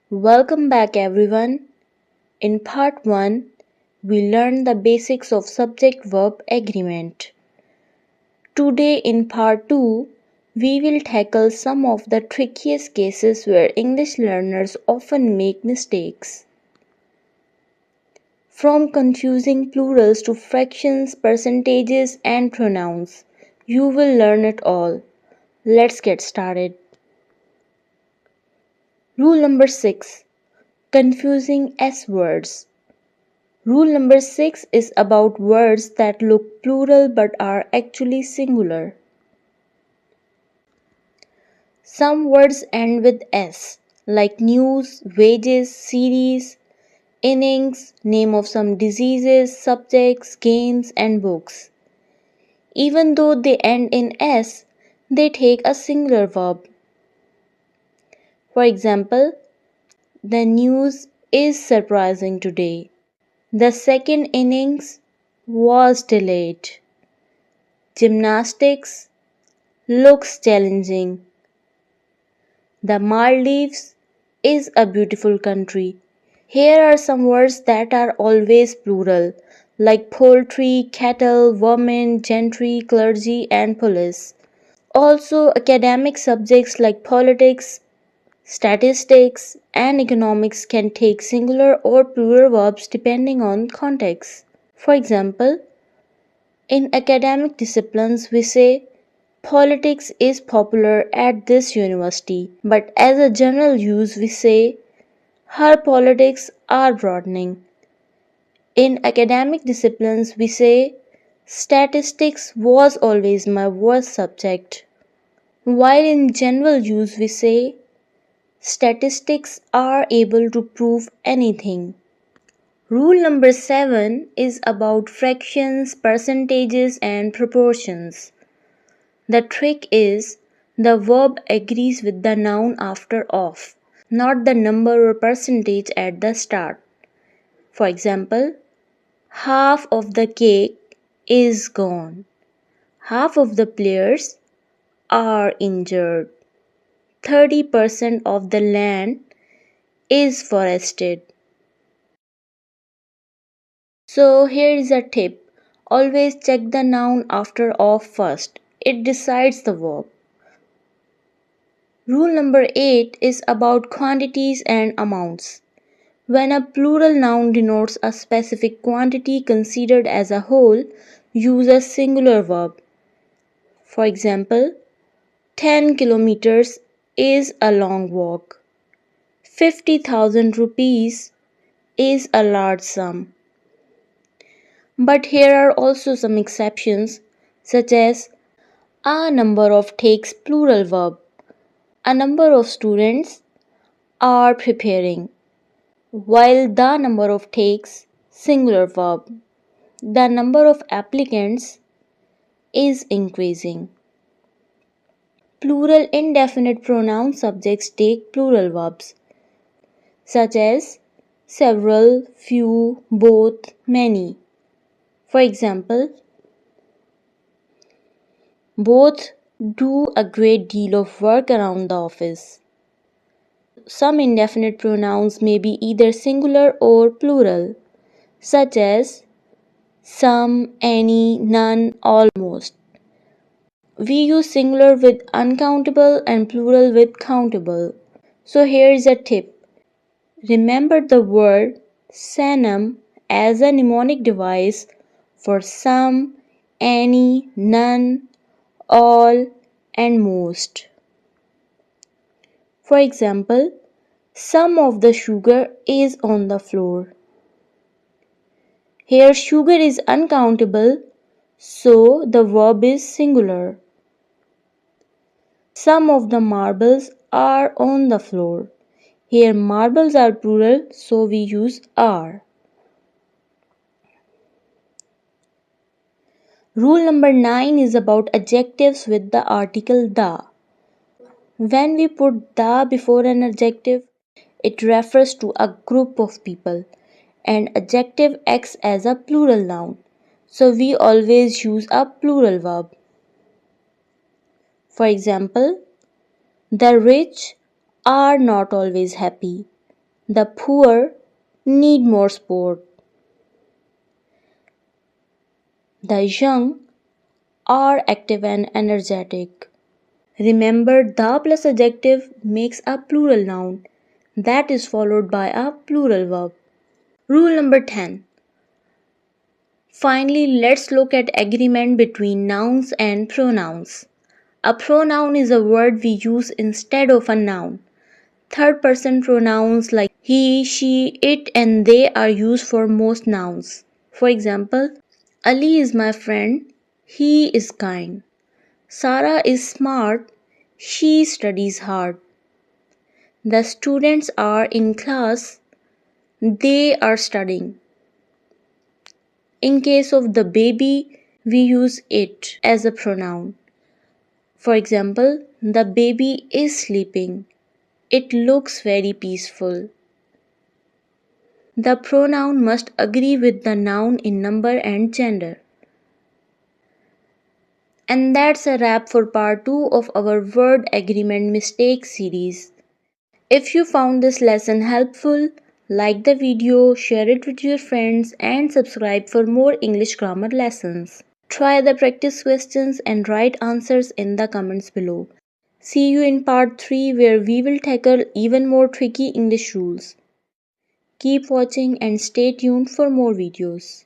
Welcome back, everyone. In part 1, we learned the basics of subject verb agreement. Today, in part 2, we will tackle some of the trickiest cases where English learners often make mistakes. From confusing plurals to fractions, percentages, and pronouns, you will learn it all. Let's get started. Rule number 6: Confusing S words. Rule number 6 is about words that look plural but are actually singular. Some words end with S, like news, wages, series, innings, name of some diseases, subjects, games, and books. Even though they end in S, they take a singular verb. For example, the news is surprising today. The second innings was delayed. Gymnastics looks challenging. The Maldives is a beautiful country. Here are some words that are always plural, like poultry, cattle, women, gentry, clergy, and police. Also, academic subjects like politics, statistics, and economics can take singular or plural verbs depending on context. For example, in academic disciplines, we say politics is popular at this university, but as a general use, we say her politics are broadening. In academic disciplines, we say statistics was always my worst subject, while in general use, we say statistics are able to prove anything. Rule number 7 is about fractions, percentages, and proportions. The trick is the verb agrees with the noun after of, not the number or percentage at the start. For example, half of the cake is gone. Half of the players are injured. 30% of the land is forested. So here is a tip. Always check the noun after of first. It decides the verb. Rule number 8 is about quantities and amounts. When a plural noun denotes a specific quantity considered as a whole, use a singular verb. For example, 10 kilometers is a long walk. 50,000 rupees is a large sum. But here are also some exceptions, such as a number of takes plural verb. A number of students are preparing, while the number of takes singular verb. The number of applicants is increasing. Plural indefinite pronoun subjects take plural verbs, such as several, few, both, many. For example, both do a great deal of work around the office. Some indefinite pronouns may be either singular or plural, such as some, any, none, almost. We use singular with uncountable and plural with countable. So here is a tip. Remember the word SANAM as a mnemonic device for some, any, none, all, and most. For example, some of the sugar is on the floor. Here sugar is uncountable, so the verb is singular. Some of the marbles are on the floor. Here marbles are plural, so we use are. Rule number 9 is about adjectives with the article the. When we put the before an adjective, it refers to a group of people, and adjective acts as a plural noun. So we always use a plural verb. For example, the rich are not always happy. The poor need more support. The young are active and energetic. Remember, the plus adjective makes a plural noun that is followed by a plural verb. Rule number 10. Finally, let's look at agreement between nouns and pronouns. A pronoun is a word we use instead of a noun. Third person pronouns like he, she, it, and they are used for most nouns. For example, Ali is my friend, he is kind. Sarah is smart, she studies hard. The students are in class, they are studying. In case of the baby, we use it as a pronoun. For example, the baby is sleeping. It looks very peaceful. The pronoun must agree with the noun in number and gender. And that's a wrap for part 2 of our word agreement mistakes series. If you found this lesson helpful, like the video, share it with your friends, and subscribe for more English grammar lessons. Try the practice questions and write answers in the comments below. See you in part 3 where we will tackle even more tricky English rules. Keep watching and stay tuned for more videos.